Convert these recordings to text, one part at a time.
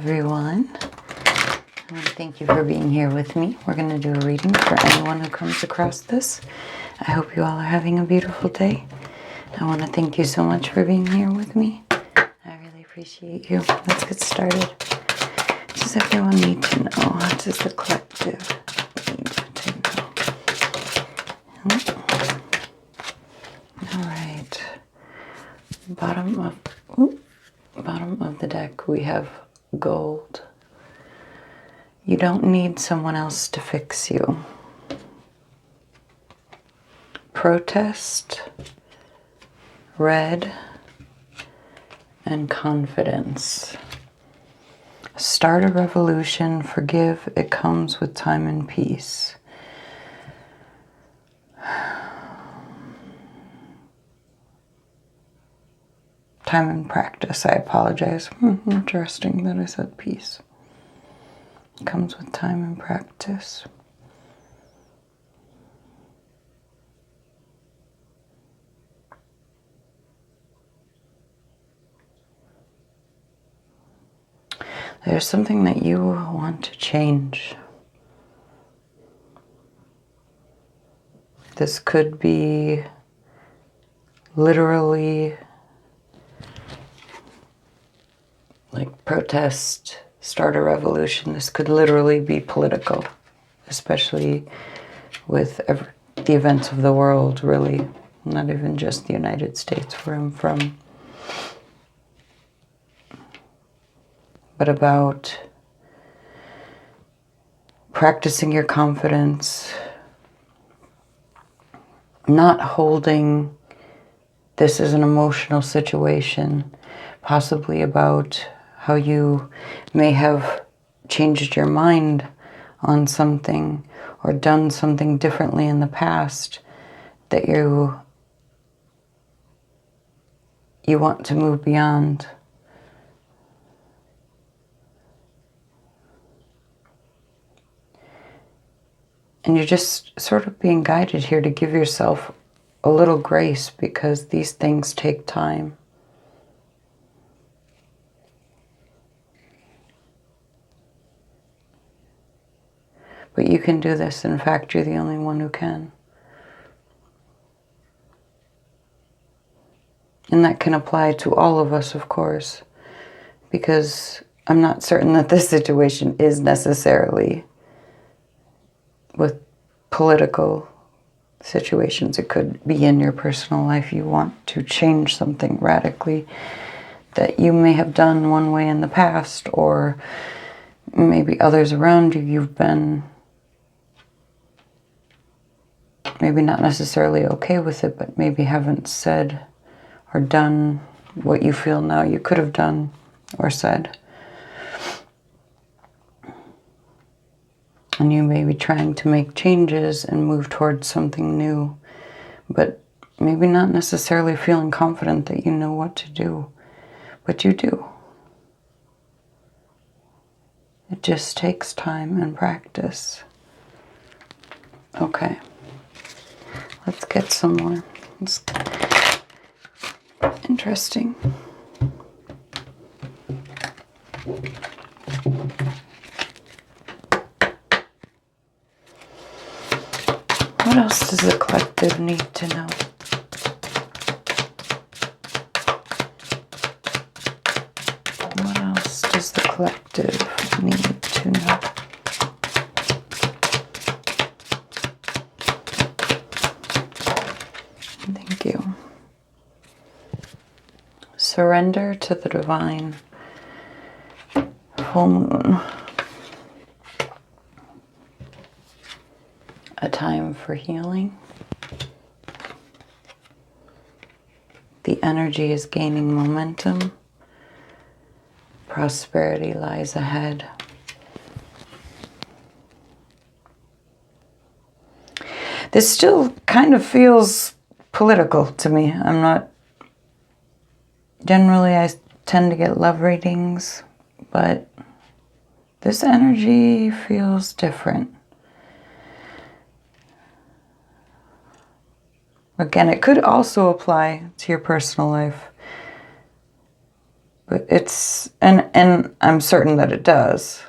everyone. I want to thank you for being here with me. We're going to do a reading for anyone who comes across this. I hope you all are having a beautiful day. I want to thank you so much for being here with me. I really appreciate you. Let's get started. What does everyone need to know? What does the collective need to know? All right. Bottom of the deck, we have gold. You don't need someone else to fix you. Protest, red, and confidence. Start a revolution, forgive, it comes with time and peace. Time and practice, I apologize. Interesting that I said peace. It comes with time and practice. There's something that you want to change. This could be literally like protest, start a revolution. This could literally be political, especially with the events of the world, really. Not even just the United States where I'm from. But about practicing your confidence, not holding this as an emotional situation, possibly about how you may have changed your mind on something or done something differently in the past that you want to move beyond. And you're just sort of being guided here to give yourself a little grace because these things take time. But you can do this. In fact, you're the only one who can. And that can apply to all of us, of course, because I'm not certain that this situation is necessarily with political situations. It could be in your personal life. You want to change something radically that you may have done one way in the past, or maybe others around you, you've been maybe not necessarily okay with it, but maybe haven't said or done what you feel now you could have done or said. And you may be trying to make changes and move towards something new, but maybe not necessarily feeling confident that you know what to do, but you do. It just takes time and practice. Okay, let's get some more. It's interesting. What else does the collective need to know? What else does the collective need to know? Thank you. Surrender to the divine. Full moon. A time for healing. The energy is gaining momentum. Prosperity lies ahead. This still kind of feels political to me. I'm not... Generally, I tend to get love readings, but this energy feels different. Again, it could also apply to your personal life. But it's, and I'm certain that it does,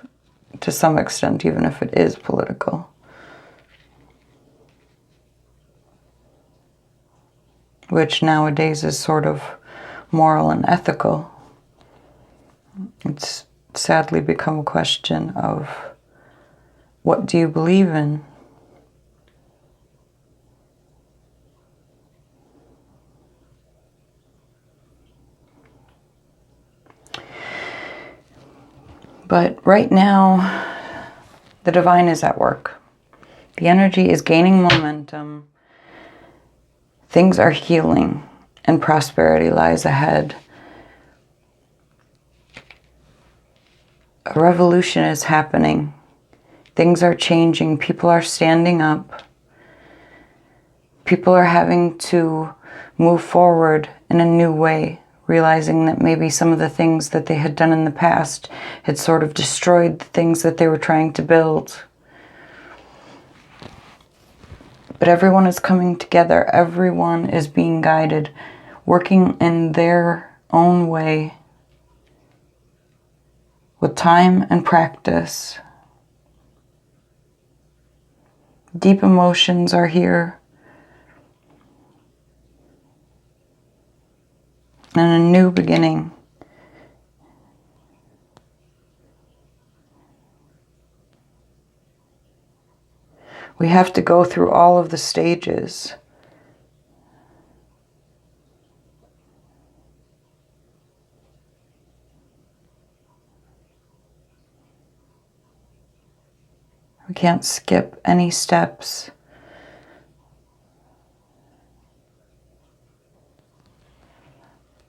to some extent, even if it is political. Which nowadays is sort of moral and ethical. It's sadly become a question of, what do you believe in? But right now, the divine is at work. The energy is gaining momentum. Things are healing, and prosperity lies ahead. A revolution is happening. Things are changing. People are standing up. People are having to move forward in a new way, realizing that maybe some of the things that they had done in the past had sort of destroyed the things that they were trying to build. But everyone is coming together. Everyone is being guided, working in their own way, with time and practice. Deep emotions are here. And a new beginning. We have to go through all of the stages. We can't skip any steps.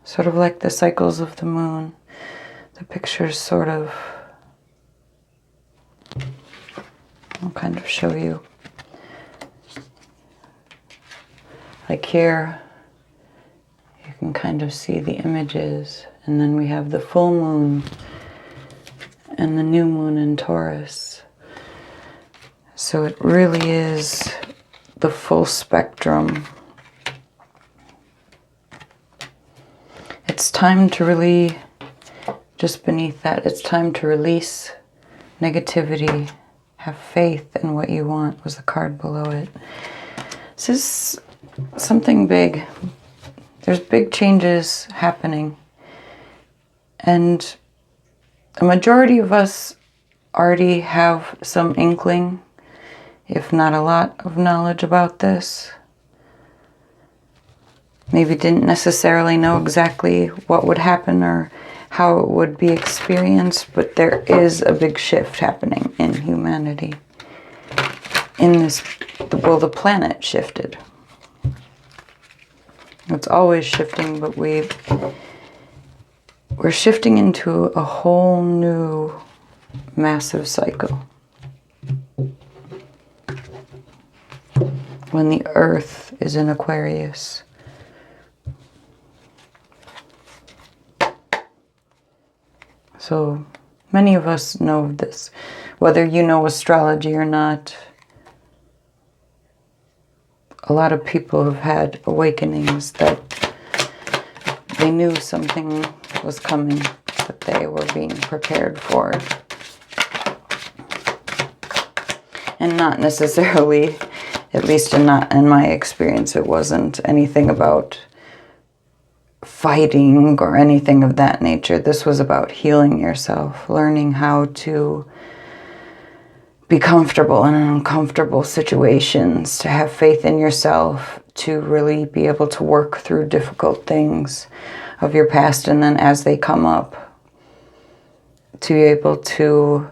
Sort of like the cycles of the moon. The pictures sort of, I'll kind of show you. Like here, you can kind of see the images, and then we have the full moon and the new moon in Taurus. So it really is the full spectrum. It's time to really, just beneath that, it's time to release negativity. Have faith in what you want, was the card below it. This is something big. There's big changes happening. And a majority of us already have some inkling, if not a lot of knowledge about this. Maybe didn't necessarily know exactly what would happen or how it would be experienced, but there is a big shift happening in humanity. In this, well, the planet shifted. It's always shifting, but we're shifting into a whole new massive cycle. When the Earth is in Aquarius. So many of us know of this. Whether you know astrology or not, a lot of people have had awakenings that they knew something was coming, that they were being prepared for. And not necessarily, at least in my experience, it wasn't anything about fighting or anything of that nature. This was about healing yourself, learning how to be comfortable in uncomfortable situations, to have faith in yourself, to really be able to work through difficult things of your past, and then as they come up, to be able to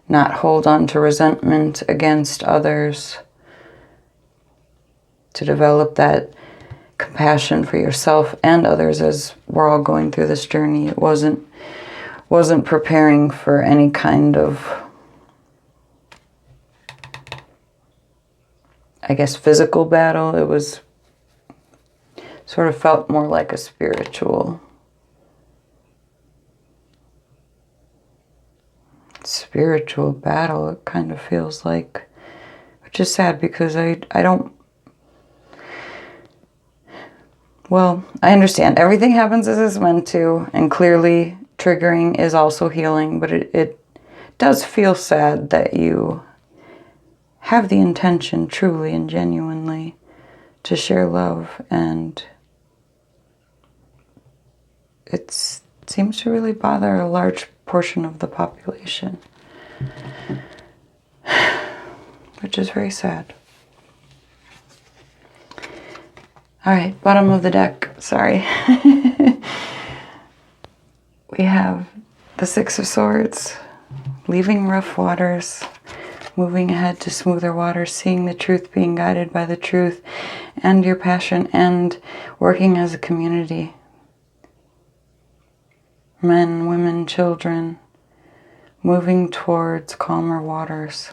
not hold on to resentment against others, to develop that compassion for yourself and others as we're all going through this journey. It wasn't preparing for any kind of, I guess, physical battle. It was sort of felt more like a spiritual battle. It kind of feels like, which is sad because I don't, Well, I understand. Everything happens as it's meant to, and clearly triggering is also healing, but it does feel sad that you have the intention truly and genuinely to share love, and it seems to really bother a large portion of the population, which is very sad. All right, bottom of the deck, sorry. We have the Six of Swords, leaving rough waters, moving ahead to smoother waters, seeing the truth, being guided by the truth and your passion, and working as a community. Men, women, children, moving towards calmer waters.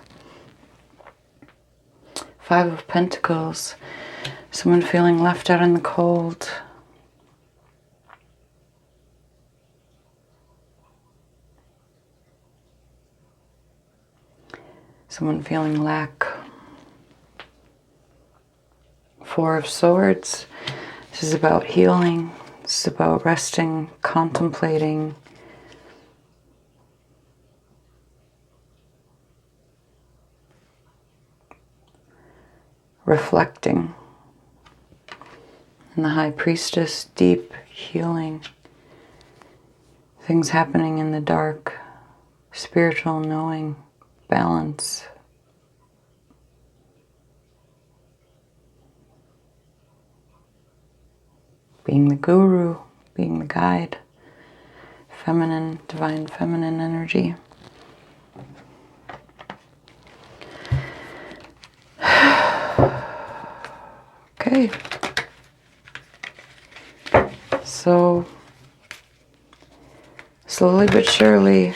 Five of Pentacles, someone feeling left out in the cold. Someone feeling lack. Four of Swords, this is about healing. This is about resting, contemplating. Reflecting. And the High Priestess, deep healing. Things happening in the dark. Spiritual knowing. Balance. Being the guru, being the guide. Feminine, divine feminine energy. Okay. So, slowly but surely,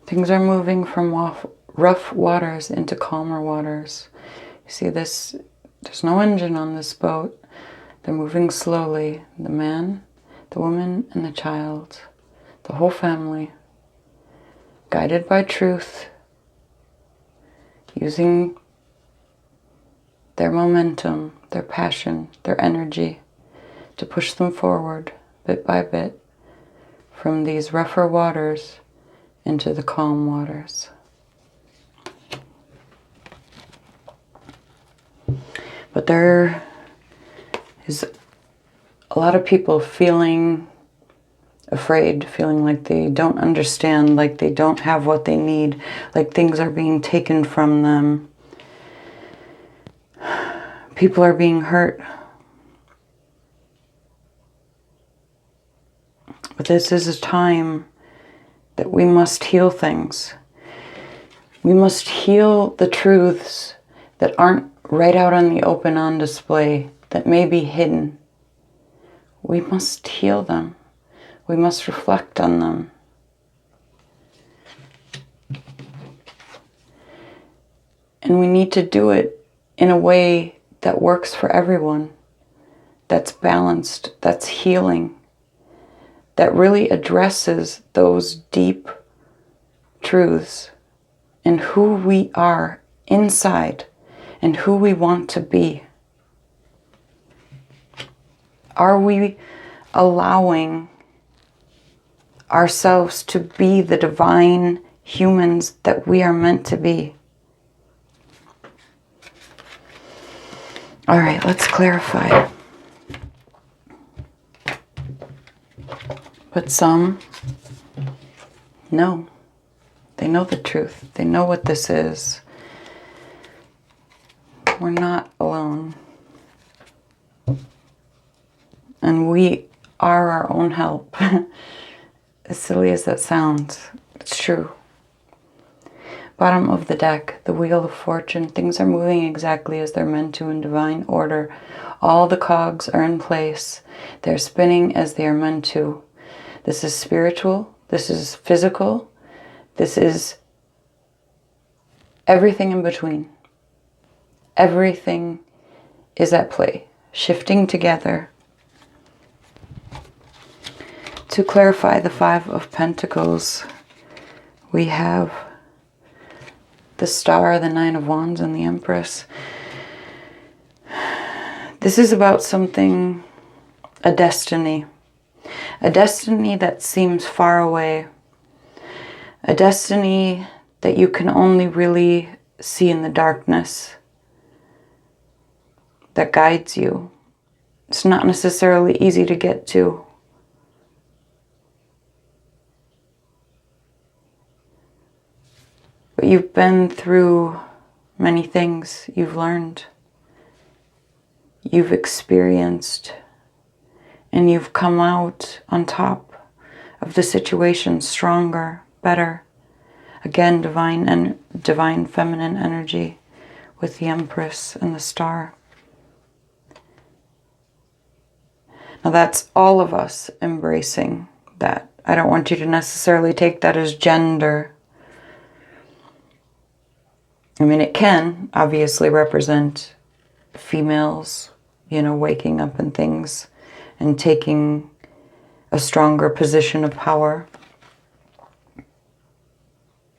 things are moving from rough waters into calmer waters. You see this, there's no engine on this boat. They're moving slowly. The man, the woman, and the child. The whole family. Guided by truth. Using their momentum, their passion, their energy to push them forward bit by bit from these rougher waters into the calm waters. But there is a lot of people feeling afraid, feeling like they don't understand, like they don't have what they need, like things are being taken from them. People are being hurt. But this is a time that we must heal things. We must heal the truths that aren't right out on the open on display, that may be hidden. We must heal them. We must reflect on them. And we need to do it in a way that works for everyone, that's balanced, that's healing, that really addresses those deep truths in who we are inside and who we want to be. Are we allowing ourselves to be the divine humans that we are meant to be? All right, let's clarify. But some know. They know the truth. They know what this is. We're not alone. And we are our own help. As silly as that sounds, it's true. Bottom of the deck, the Wheel of Fortune. Things are moving exactly as they're meant to in divine order. All the cogs are in place. They're spinning as they are meant to. This is spiritual. This is physical. This is everything in between. Everything is at play, shifting together. To clarify the Five of Pentacles, we have the Star, the Nine of Wands, and the Empress. This is about something, a destiny that seems far away, a destiny that you can only really see in the darkness, that guides you. It's not necessarily easy to get to. But you've been through many things. You've learned. You've experienced. And you've come out on top of the situation stronger, better. Again, divine feminine energy with the Empress and the star. Now that's all of us embracing that. I don't want you to necessarily take that as gender. I mean, it can obviously represent females, waking up and things and taking a stronger position of power.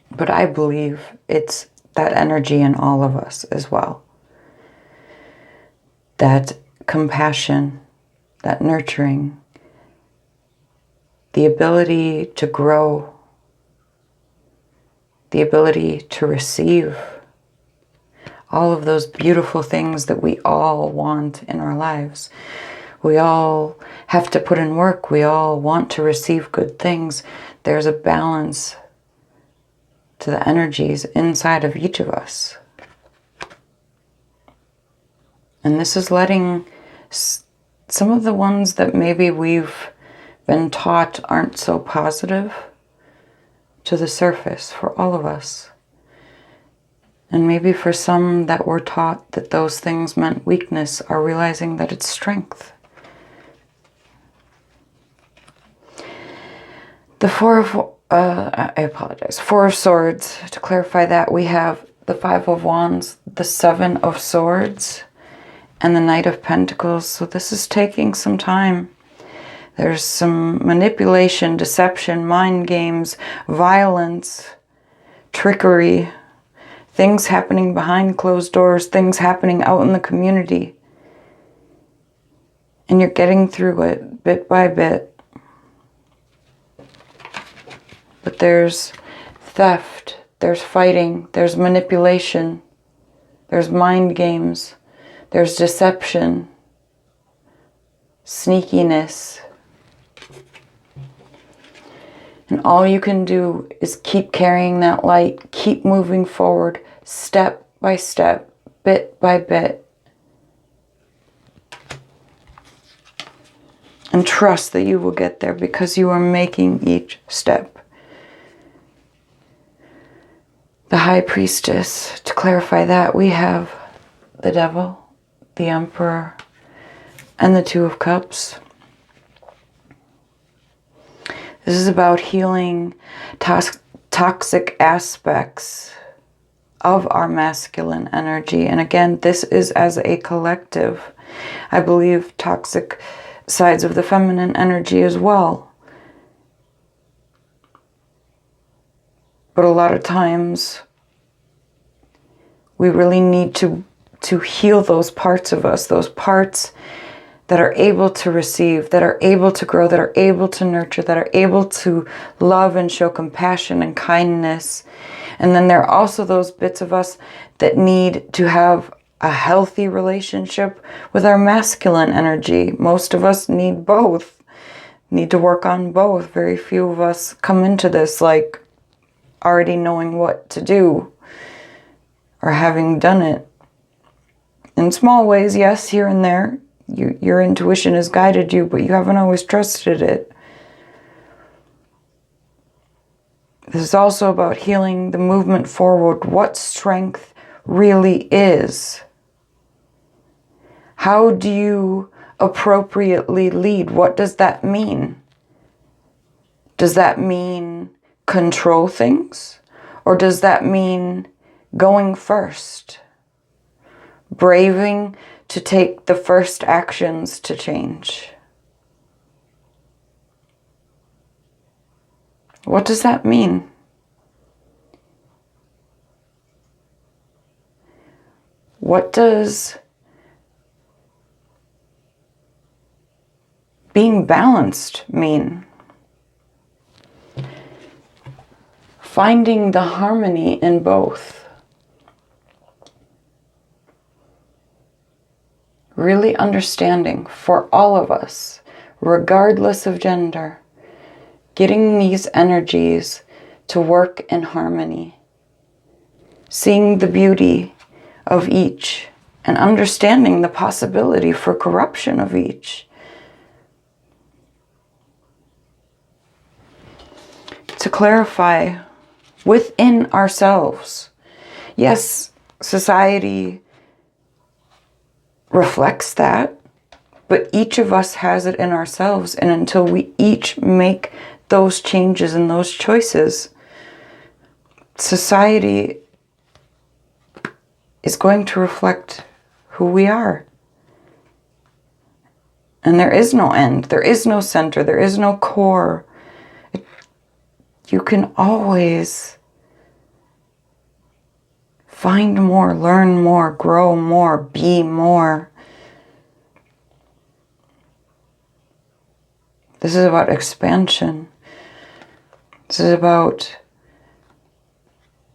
But I believe it's that energy in all of us as well. That compassion, that nurturing, the ability to grow, the ability to receive, all of those beautiful things that we all want in our lives. We all have to put in work. We all want to receive good things. There's a balance to the energies inside of each of us. And this is letting some of the ones that maybe we've been taught aren't so positive to the surface for all of us. And maybe for some that were taught that those things meant weakness are realizing that it's strength. The Four of Swords, to clarify that, we have the Five of Wands, the Seven of Swords, and the Knight of Pentacles. So this is taking some time. There's some manipulation, deception, mind games, violence, trickery, things happening behind closed doors, things happening out in the community. And you're getting through it bit by bit. But there's theft, there's fighting, there's manipulation, there's mind games, there's deception, sneakiness. And all you can do is keep carrying that light, keep moving forward, step by step, bit by bit. And trust that you will get there because you are making each step. The High Priestess, to clarify that, we have the Devil, the Emperor, and the Two of Cups. This is about healing toxic aspects of our masculine energy. And again, this is as a collective. I believe toxic sides of the feminine energy as well. But a lot of times we really need to heal those parts of us, those parts that are able to receive, that are able to grow, that are able to nurture, that are able to love and show compassion and kindness. And then there are also those bits of us that need to have a healthy relationship with our masculine energy. Most of us need both, need to work on both. Very few of us come into this like already knowing what to do or having done it. In small ways, yes, here and there, your intuition has guided you, but you haven't always trusted it. This is also about healing the movement forward, what strength really is. How do you appropriately lead? What does that mean? Does that mean control things? Or does that mean going first? Braving to take the first actions to change? What does that mean? What does being balanced mean? Finding the harmony in both. Really understanding for all of us, regardless of gender, getting these energies to work in harmony. Seeing the beauty of each and understanding the possibility for corruption of each. To clarify within ourselves. Yes, society reflects that, but each of us has it in ourselves, and until we each make those changes and those choices, society is going to reflect who we are. And there is no end, there is no center, there is no core. You can always find more, learn more, grow more, be more. This is about expansion. This is about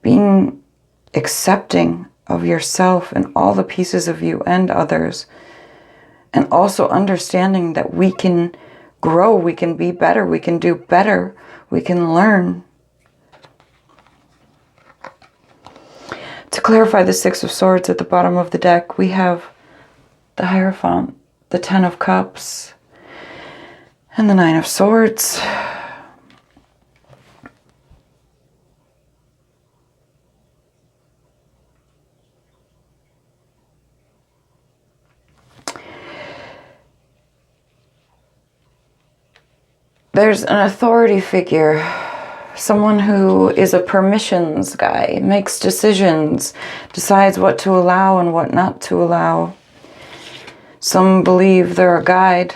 being accepting of yourself and all the pieces of you and others. And also understanding that we can grow, we can be better, we can do better, we can learn. To clarify the Six of Swords at the bottom of the deck, we have the Hierophant, the Ten of Cups, and the Nine of Swords. There's an authority figure, someone who is a permissions guy, makes decisions, decides what to allow and what not to allow. Some believe they're a guide.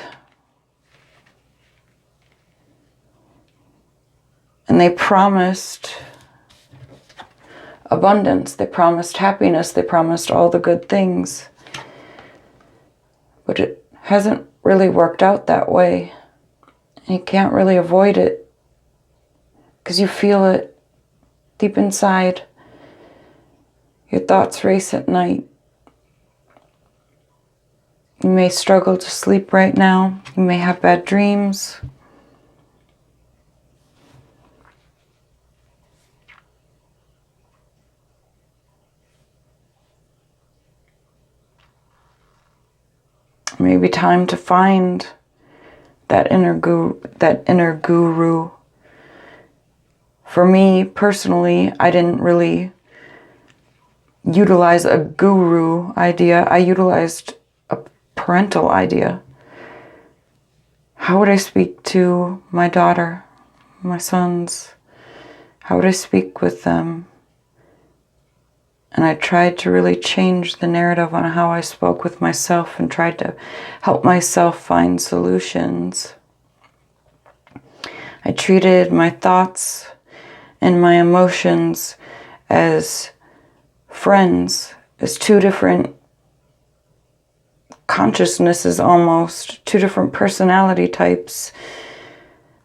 And they promised abundance, they promised happiness, they promised all the good things. But it hasn't really worked out that way. And you can't really avoid it because you feel it deep inside. Your thoughts race at night. You may struggle to sleep right now. You may have bad dreams. Maybe time to find that inner guru. For me personally, I didn't really utilize a guru idea. I utilized a parental idea. How would I speak to my daughter, my sons? How would I speak with them? And I tried to really change the narrative on how I spoke with myself and tried to help myself find solutions. I treated my thoughts and my emotions as friends, as two different consciousnesses almost, two different personality types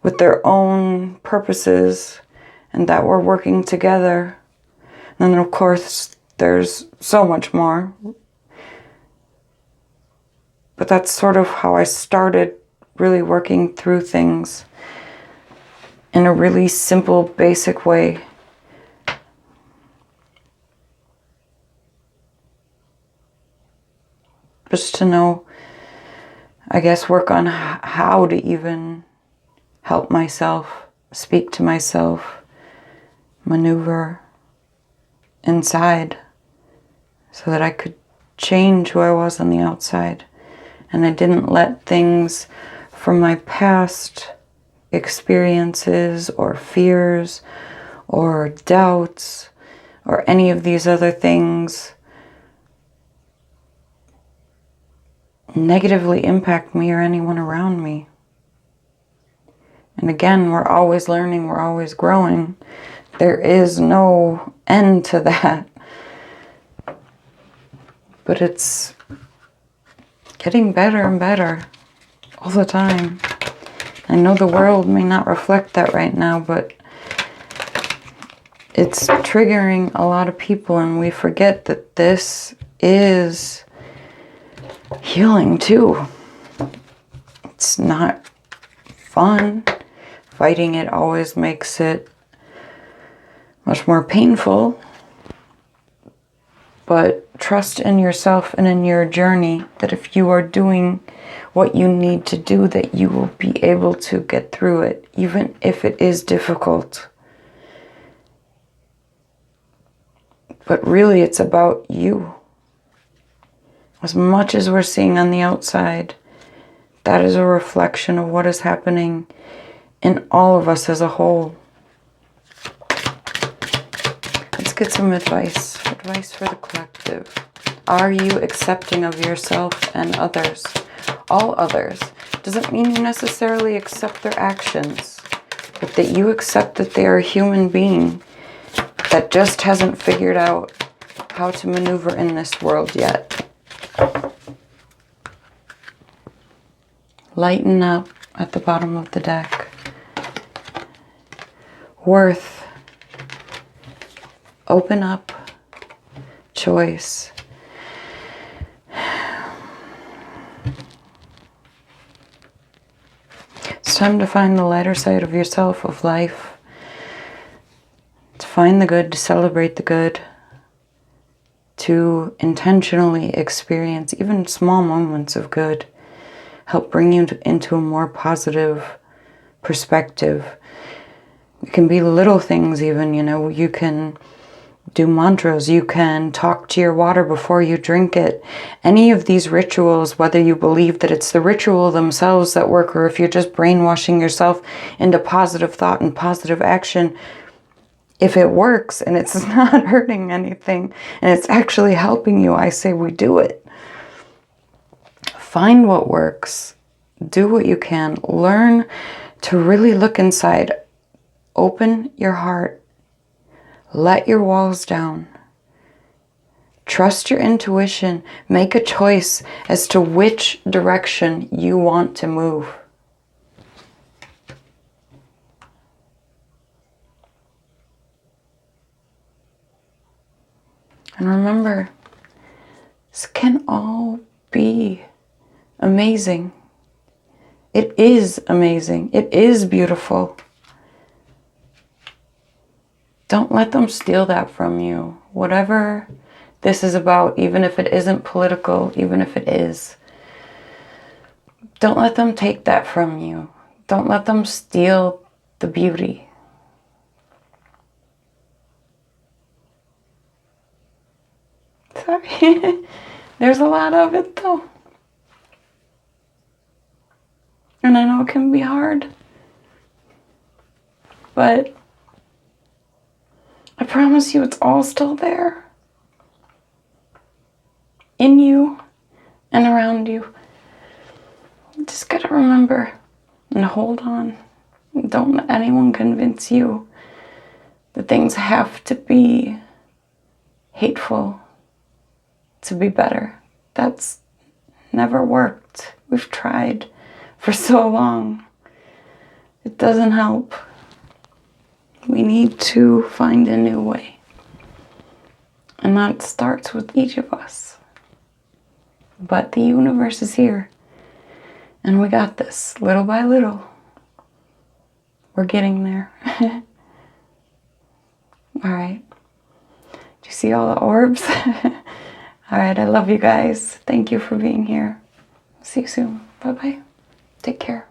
with their own purposes and that were working together. And then of course there's so much more. But that's sort of how I started really working through things in a really simple, basic way. Just to know, I guess, work on how to even help myself, speak to myself, maneuver inside so that I could change who I was on the outside. And I didn't let things from my past experiences or fears or doubts or any of these other things negatively impact me or anyone around me. And again, we're always learning, we're always growing. There is no end to that. But it's getting better and better all the time. I know the world may not reflect that right now, but it's triggering a lot of people, and we forget that this is healing too. It's not fun. Fighting it always makes it much more painful. But trust in yourself and in your journey that if you are doing what you need to do, that you will be able to get through it, even if it is difficult. But really, it's about you. As much as we're seeing on the outside, that is a reflection of what is happening in all of us as a whole. Let's get some advice. Advice for the collective. Are you accepting of yourself and others? All others. Doesn't mean you necessarily accept their actions, but that you accept that they are a human being that just hasn't figured out how to maneuver in this world yet. Lighten up at the bottom of the deck. Worth. Open up. Choice. It's time to find the lighter side of yourself, of life. To find the good, to celebrate the good. To intentionally experience even small moments of good. Help bring you into a more positive perspective. It can be little things even, you can do mantras, you can talk to your water before you drink it. Any of these rituals, whether you believe that it's the ritual themselves that work or if you're just brainwashing yourself into positive thought and positive action, if it works and it's not hurting anything and it's actually helping you, I say we do it. Find what works. Do what you can. Learn to really look inside. Open your heart. Let your walls down. Trust your intuition. Make a choice as to which direction you want to move. And remember, this can all be amazing. It is amazing. It is beautiful. Don't let them steal that from you. Whatever this is about, even if it isn't political, even if it is, don't let them take that from you. Don't let them steal the beauty. Sorry. There's a lot of it though. And I know it can be hard. But I promise you it's all still there. In you and around you. You just gotta remember and hold on. Don't let anyone convince you that things have to be hateful to be better. That's never worked. We've tried for so long. It doesn't help. We need to find a new way. And that starts with each of us. But the universe is here. And we got this, little by little. We're getting there. All right. Do you see all the orbs? All right, I love you guys. Thank you for being here. See you soon. Bye-bye. Take care.